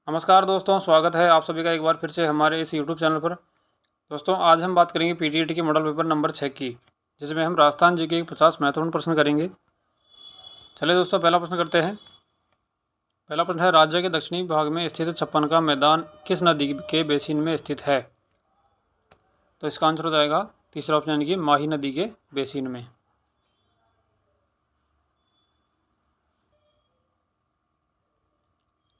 नमस्कार दोस्तों, स्वागत है आप सभी का एक बार फिर से हमारे इस यूट्यूब चैनल पर। दोस्तों आज हम बात करेंगे पीटीईटी के मॉडल पेपर नंबर 6 की, जिसमें हम राजस्थान जी के 50 महत्वपूर्ण प्रश्न करेंगे। चलिए दोस्तों, पहला प्रश्न करते हैं। पहला प्रश्न है, राज्य के दक्षिणी भाग में स्थित छप्पन का मैदान किस नदी के बेसिन में स्थित है? तो इसका आंसर हो जाएगा तीसरा ऑप्शन, यानी कि माही नदी के बेसिन में।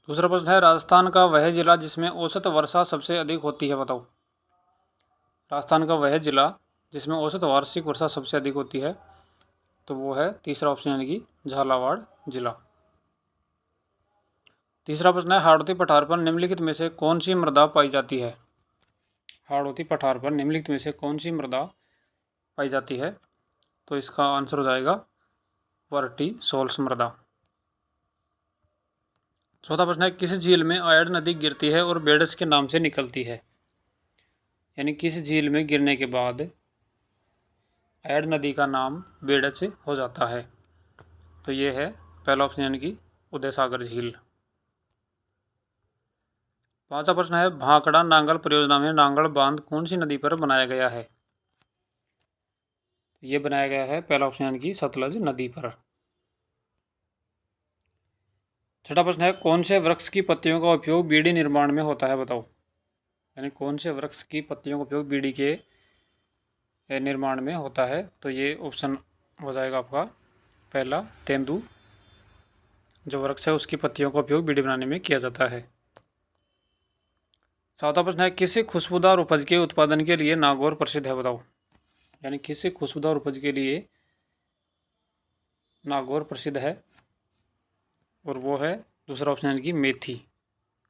दूसरा प्रश्न है, राजस्थान का वह जिला जिसमें औसत वर्षा सबसे अधिक होती है, बताओ। राजस्थान का वह जिला जिसमें औसत वार्षिक वर्षा सबसे अधिक होती है, तो वो है तीसरा ऑप्शन, यानी कि झालावाड़ जिला। तीसरा प्रश्न है, हाड़ौती पठार पर निम्नलिखित में से कौन सी मृदा पाई जाती है? हाड़ौती पठार पर निम्नलिखित में से कौन सी मृदा पाई जाती है? तो इसका आंसर हो जाएगा वर्टीसोल्स मृदा। चौथा प्रश्न है, किस झील में आयड नदी गिरती है और बेडस के नाम से निकलती है? यानी किस झील में गिरने के बाद आयड नदी का नाम बेडच हो जाता है? तो ये है पहला ऑप्शन, यानी कि उदय सागर झील। पांचवा प्रश्न है, भाखड़ा नांगल परियोजना में नांगल बांध कौन सी नदी पर बनाया गया है? ये बनाया गया है पहला ऑप्शन, यानी कि सतलज नदी पर। छठा प्रश्न है, कौन से वृक्ष की पत्तियों का उपयोग बीड़ी निर्माण में होता है, बताओ। यानी कौन से वृक्ष की पत्तियों का उपयोग बीड़ी के निर्माण में होता है? तो ये ऑप्शन हो जाएगा आपका पहला, तेंदू। जो वृक्ष है उसकी पत्तियों का उपयोग बीड़ी बनाने में किया जाता है। सातवां प्रश्न है, किसी खुशबूदार उपज के उत्पादन के लिए नागौर प्रसिद्ध है, बताओ। यानी किसी खुशबूदार उपज के लिए नागौर प्रसिद्ध है, और वो है दूसरा ऑप्शन, यानी कि मेथी।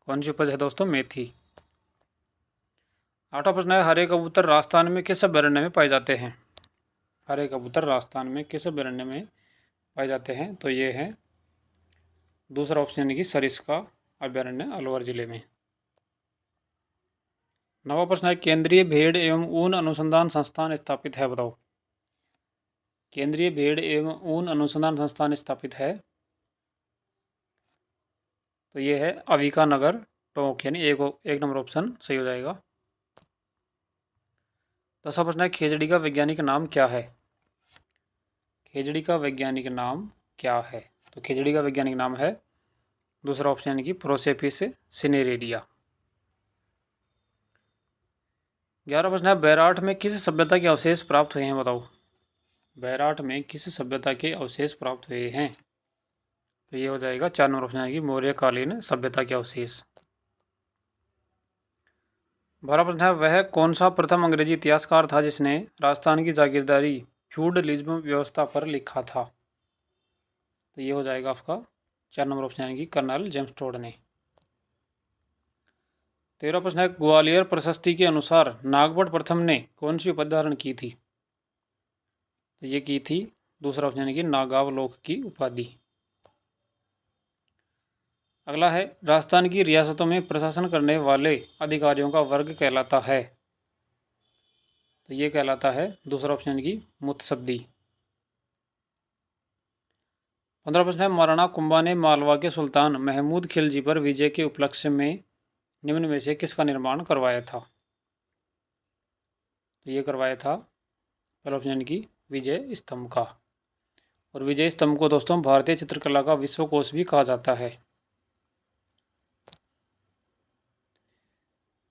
कौन सी उपज है दोस्तों? मेथी। आठवां प्रश्न है, हरे कबूतर राजस्थान में किस अभयारण्य में पाए जाते हैं? हरे कबूतर राजस्थान में किस अभयारण्य में पाए जाते हैं? तो ये है दूसरा ऑप्शन, यानी कि सरिस्का अभयारण्य, अलवर जिले में। नवा प्रश्न है, केंद्रीय भेड़ एवं ऊन अनुसंधान संस्थान स्थापित है, बताओ। केंद्रीय भेड़ एवं ऊन अनुसंधान संस्थान स्थापित है, तो ये है अविका नगर, टोंक। यानी एक नंबर ऑप्शन सही हो जाएगा। दसवां प्रश्न है, खेजड़ी का वैज्ञानिक नाम क्या है? खेजड़ी का वैज्ञानिक नाम क्या है? तो खेजड़ी का वैज्ञानिक नाम है दूसरा ऑप्शन, यानी कि प्रोसेपिस सिनेरेरिया। 11वां प्रश्न है, बैराठ में किस सभ्यता के अवशेष प्राप्त हुए हैं, बताओ। बैराठ में किस सभ्यता के अवशेष प्राप्त हुए हैं? तो ये हो जाएगा 4 नंबर ऑप्शन, यानी कि मौर्यकालीन सभ्यता के अवशेष। 12वां प्रश्न है, वह कौन सा प्रथम अंग्रेजी इतिहासकार था जिसने राजस्थान की जागीरदारी फ्यूडलिज्म व्यवस्था पर लिखा था? तो ये हो जाएगा आपका 4 नंबर ऑप्शन, यानी कि कर्नल जेम्स टोड ने। 13वां प्रश्न है, ग्वालियर प्रशस्ति के अनुसार नागभट्ट प्रथम ने कौन सी उपाधि धारण की थी? तो ये की थी दूसरा ऑप्शन, यानी कि नागावलोक की उपाधि। अगला है, राजस्थान की रियासतों में प्रशासन करने वाले अधिकारियों का वर्ग कहलाता है? तो ये कहलाता है दूसरा ऑप्शन, यानी कि मुत्सद्दी। 15वां प्रश्न है, महाराणा कुंभा ने मालवा के सुल्तान महमूद खिलजी पर विजय के उपलक्ष्य में निम्न में से किसका निर्माण करवाया था? तो ये करवाया था पहला ऑप्शन, यानी कि विजय स्तंभ का। और विजय स्तंभ को दोस्तों भारतीय चित्रकला का विश्वकोश भी कहा जाता है।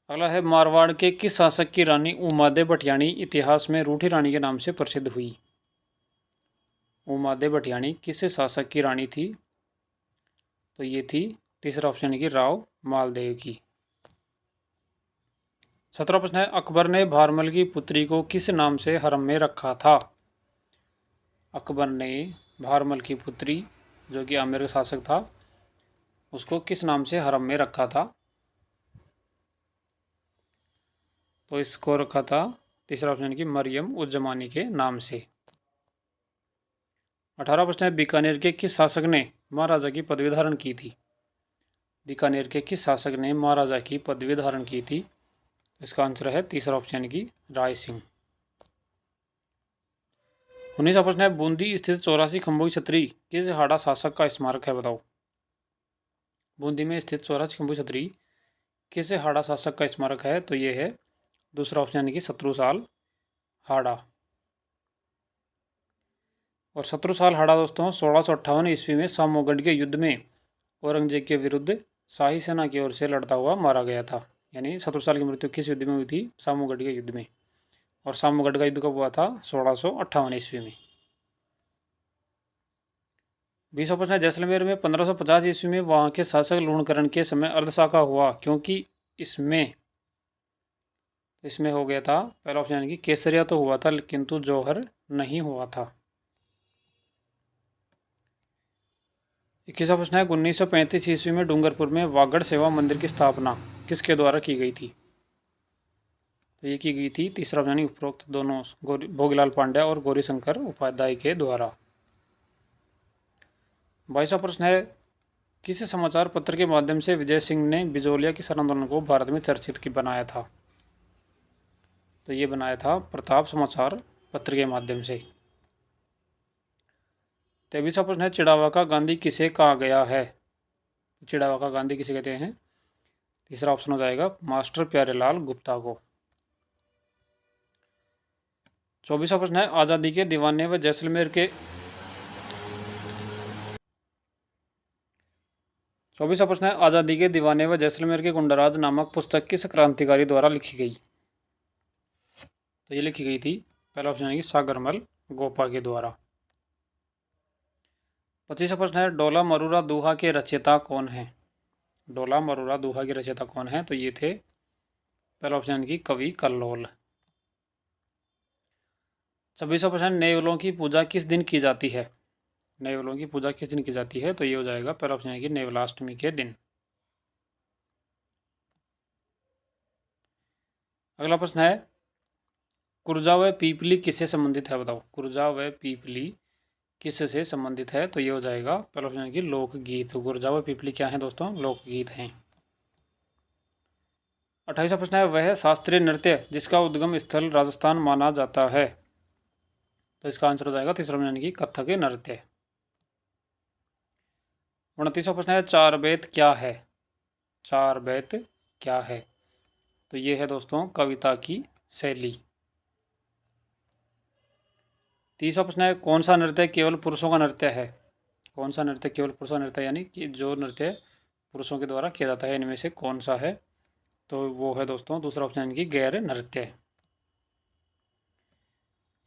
अगला है, मारवाड़ के किस शासक की रानी उमादे भटियाणी इतिहास में रूठी रानी के नाम से प्रसिद्ध हुई? उमादे भटियाणी किस शासक की रानी थी? तो ये थी तीसरा ऑप्शन, यानी कि राव मालदेव की। 17वां प्रश्न है, अकबर ने भारमल की पुत्री को किस नाम से हरम में रखा था? अकबर ने भारमल की पुत्री, जो कि आमेर का शासक था, उसको किस नाम से हरम में रखा था? तो इसको रखा था तीसरा ऑप्शन, की मरियम उज जमानी के नाम से। 18वां प्रश्न है, बीकानेर के किस शासक ने महाराजा की पदवी धारण की थी? बीकानेर के किस शासक ने महाराजा की पदवी धारण की थी? इसका आंसर है तीसरा ऑप्शन, की राय सिंह। 19वां प्रश्न है, बूंदी स्थित 84 खंभों की छतरी किस हाड़ा शासक का स्मारक है, बताओ। बूंदी में स्थित स्वराज खंभू छतरी किस हाड़ा शासक का स्मारक है? तो ये है दूसरा ऑप्शन यानी कि शत्रुसाल हाड़ा। और शत्रुसाल हाड़ा दोस्तों 1658 ईस्वी में सामोगढ़ के युद्ध में औरंगजेब के विरुद्ध शाही सेना की ओर से लड़ता हुआ मारा गया था। यानी शत्रुसाल की मृत्यु किस युद्ध में हुई थी? सामोगढ़ के युद्ध में। और सामोगढ़ का युद्ध कब हुआ था? 1658 ईस्वी में। 20वां प्रश्न है, जैसलमेर में 1550 ईस्वी में वहां के शासक लूणकरण के समय अर्धशाका हुआ क्योंकि इसमें इसमें हो गया था। पहला ऑप्शन यानी कि केसरिया तो हुआ था किंतु जौहर नहीं हुआ था। 21वां प्रश्न है, 1935 ईस्वी में डूंगरपुर में वागड़ सेवा मंदिर की स्थापना किसके द्वारा की गई थी? तो ये की गई थी तीसरा ऑप्शन उपरोक्त दोनों भोगीलाल पांड्या और गौरीशंकर उपाध्याय के द्वारा। 22वां प्रश्न है, किस समाचार पत्र के माध्यम से विजय सिंह ने बिजोलिया किसान आंदोलन को भारत में चर्चित की बनाया था? तो ये बनाया था प्रताप समाचार पत्र के माध्यम से। 23वां प्रश्न है, चिड़ावा का गांधी किसे कहा गया है? चिड़ावा का गांधी किसे कहते हैं? तीसरा ऑप्शन हो जाएगा मास्टर प्यारेलाल गुप्ता को। 24वां प्रश्न है, आज़ादी के दीवाने व जैसलमेर के 24वां प्रश्न है, आज़ादी के दीवाने व जैसलमेर के गुंडाराज नामक पुस्तक किस क्रांतिकारी द्वारा लिखी गई? तो ये लिखी गई थी पहला ऑप्शन है कि सागरमल गोपा के द्वारा। 25वां प्रश्न है, डोला मरूरा दोहा के रचयिता कौन है? डोला मरूरा दोहा के रचयिता कौन है? तो ये थे पहला ऑप्शन की कवि कल्लोल। 26वां प्रश्न, नेवलों की पूजा किस दिन की जाती है? नेवलों की पूजा किस दिन की जाती है? तो ये हो जाएगा पहला ऑप्शन है कि नेवलाष्टमी के दिन। अगला प्रश्न है, कुरजा व पीपली किससे संबंधित है? बताओ, कुरजा व पीपली किससे संबंधित है? तो ये हो जाएगा पहला ऑप्शन है कि लोकगीत। कुरजा व पीपली क्या है दोस्तों? लोकगीत हैं। 28वां प्रश्न है, वह शास्त्रीय नृत्य जिसका उद्गम स्थल राजस्थान माना जाता है? तो इसका आंसर हो जाएगा तीसरा ऑप्शन की कथक नृत्य। 29वां प्रश्न है, चार बेत क्या है? चार बेत क्या है? तो ये है दोस्तों कविता की शैली। 30वां प्रश्न है, कौन सा नृत्य केवल पुरुषों का नृत्य है? कौन सा नृत्य केवल पुरुषों का नृत्य यानी कि जो नृत्य पुरुषों के द्वारा किया जाता है इनमें से कौन सा है? तो वो है दोस्तों दूसरा ऑप्शन की गैर नृत्य।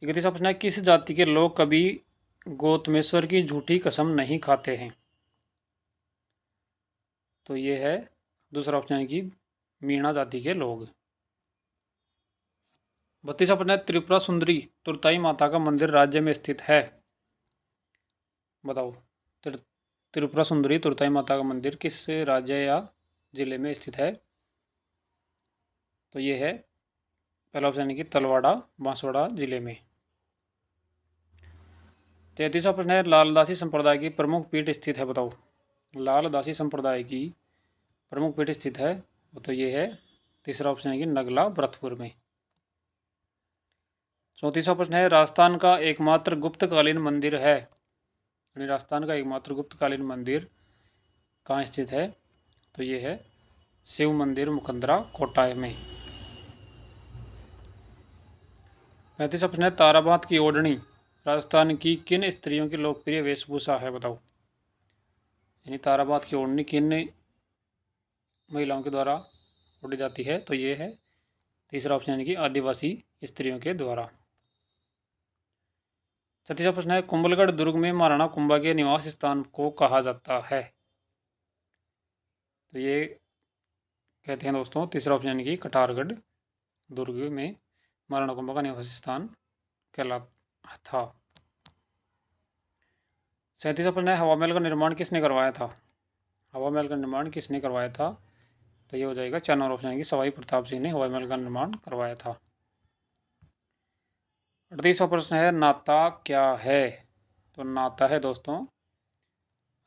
31वां प्रश्न है, किस जाति के लोग कभी गौतमेश्वर की झूठी कसम नहीं खाते हैं? तो ये है दूसरा ऑप्शन की मीणा जाति के लोग। 32वां प्रश्न है, त्रिपुरा सुंदरी तुरताई माता का मंदिर राज्य में स्थित है? बताओ, त्रिपुरा सुंदरी तुरताई माता का मंदिर किस राज्य या जिले में स्थित है? तो ये है पहला ऑप्शन है कि तलवाड़ा बांसवाड़ा जिले में। 33वां प्रश्न है, लालदासी संप्रदाय की प्रमुख पीठ स्थित है? बताओ, लालदासी संप्रदाय की प्रमुख पीठ स्थित है? तो ये है तीसरा ऑप्शन है कि नगला भरतपुर में। 34वां प्रश्न है, राजस्थान का एकमात्र गुप्तकालीन मंदिर है? यानी राजस्थान का एकमात्र गुप्तकालीन मंदिर कहाँ स्थित है? तो ये है शिव मंदिर मुकंदरा कोटा में। 35वां प्रश्न है, ताराबात की ओढ़नी राजस्थान की किन स्त्रियों की लोकप्रिय वेशभूषा है? बताओ, यानी ताराबात की ओढ़नी किन महिलाओं के द्वारा ओढ़ी जाती है? तो ये है तीसरा ऑप्शन यानी कि आदिवासी स्त्रियों के द्वारा। 36वां प्रश्न है, कुंभलगढ़ दुर्ग में महाराणा कुंभा के निवास स्थान को कहा जाता है? तो ये कहते हैं दोस्तों तीसरा ऑप्शन यानी कि कटारगढ़ दुर्ग में महाराणा कुंभा का निवास स्थान कहलाता था। 37वां प्रश्न है, हवा महल का निर्माण किसने करवाया था? हवा महल का निर्माण किसने करवाया था? तो ये हो जाएगा चार नंबर ऑप्शन है कि सवाई प्रताप सिंह ने हवा महल का निर्माण करवाया था। 38वां प्रश्न है, नाता क्या है? तो नाता है दोस्तों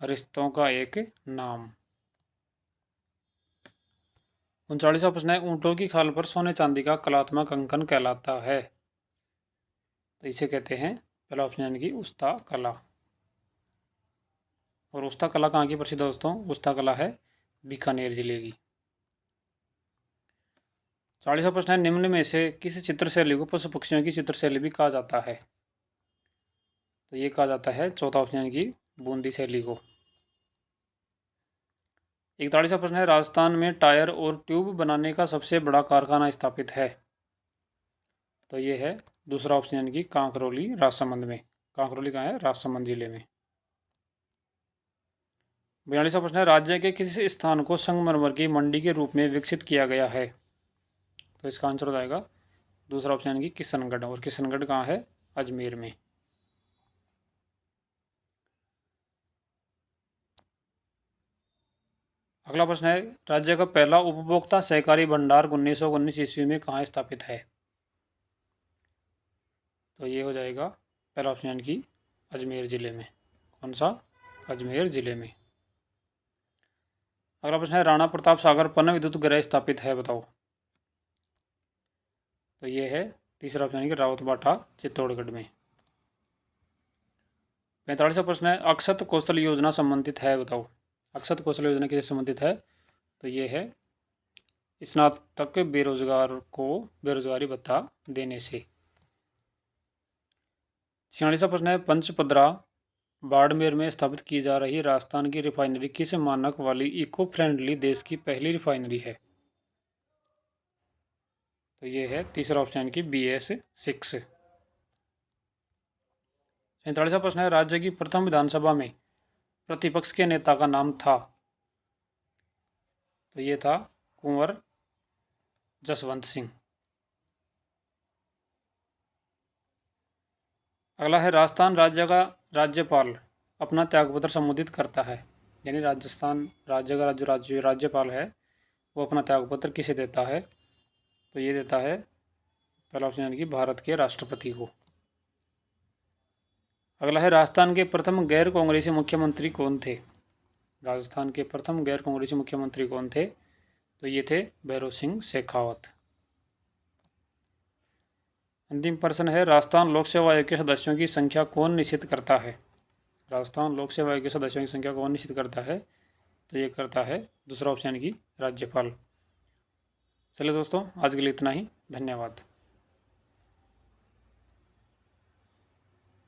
रिश्तों का एक नाम। 39वां प्रश्न है, ऊँटों की खाल पर सोने चांदी का कलात्मक अंकन कहलाता है? तो इसे कहते हैं पहला ऑप्शन यानी कि उस्ता कला। और उस्ता कला कहाँ की प्रसिद्ध है दोस्तों? उस्ता कला है बीकानेर जिले की। 40वां प्रश्न है, निम्न में से किस चित्रशैली को पशु पक्षियों की चित्रशैली भी कहा जाता है? तो ये कहा जाता है चौथा ऑप्शन यानी कि बूंदी शैली को। 41वां प्रश्न है, राजस्थान में टायर और ट्यूब बनाने का सबसे बड़ा कारखाना स्थापित है? तो ये है दूसरा ऑप्शन यानी कि कांकरोली राजसमंद में। कांकरोली कहाँ है? राजसमंद जिले में। 42वां प्रश्न है, राज्य के किस स्थान को संगमरमर की मंडी के रूप में विकसित किया गया है? तो इसका आंसर हो जाएगा दूसरा ऑप्शन यानी कि किशनगढ़। और किशनगढ़ कहाँ है? अजमेर में। अगला प्रश्न है, राज्य का पहला उपभोक्ता सहकारी भंडार 1919 ईस्वी में कहाँ स्थापित है? तो ये हो जाएगा पहला ऑप्शन यानी कि अजमेर जिले में। कौन सा? अजमेर जिले में। अगला प्रश्न है, राणा प्रताप सागर पन विद्युत गृह स्थापित है? बताओ। तो ये है तीसरा ऑप्शन यानी कि रावतबाटा चित्तौड़गढ़ में। 45वां प्रश्न है, अक्षत कौशल योजना संबंधित है? बताओ। अक्षत कौशल योजना किससे संबंधित है? तो ये है स्नातक बेरोजगार को बेरोजगारी भत्ता देने से। 46वां प्रश्न है, पंचपदरा बाड़मेर में स्थापित की जा रही राजस्थान की रिफाइनरी किस मानक वाली इको फ्रेंडली देश की पहली रिफाइनरी है? तो ये है तीसरा ऑप्शन यानी कि BS6। 47वां प्रश्न है, राज्य की प्रथम विधानसभा में प्रतिपक्ष के नेता का नाम था? तो ये था कुंवर जसवंत सिंह। अगला है, राजस्थान राज्य का राज्यपाल अपना त्यागपत्र संबोधित करता है? यानी राजस्थान राज्य का जो राज्यपाल है वो अपना त्यागपत्र किसे देता है? तो ये देता है पहला ऑप्शन यानी कि भारत के राष्ट्रपति को। अगला है, राजस्थान के प्रथम गैर कांग्रेसी मुख्यमंत्री कौन थे? राजस्थान के प्रथम गैर कांग्रेसी मुख्यमंत्री कौन थे? तो ये थे भैरों सिंह शेखावत। अंतिम प्रश्न है, राजस्थान लोक सेवा आयोग के सदस्यों की संख्या कौन निश्चित करता है? राजस्थान लोक सेवा आयोग के सदस्यों की संख्या कौन निश्चित करता है? तो ये करता है दूसरा ऑप्शन की राज्यपाल। चलिए दोस्तों, आज के लिए इतना ही। धन्यवाद।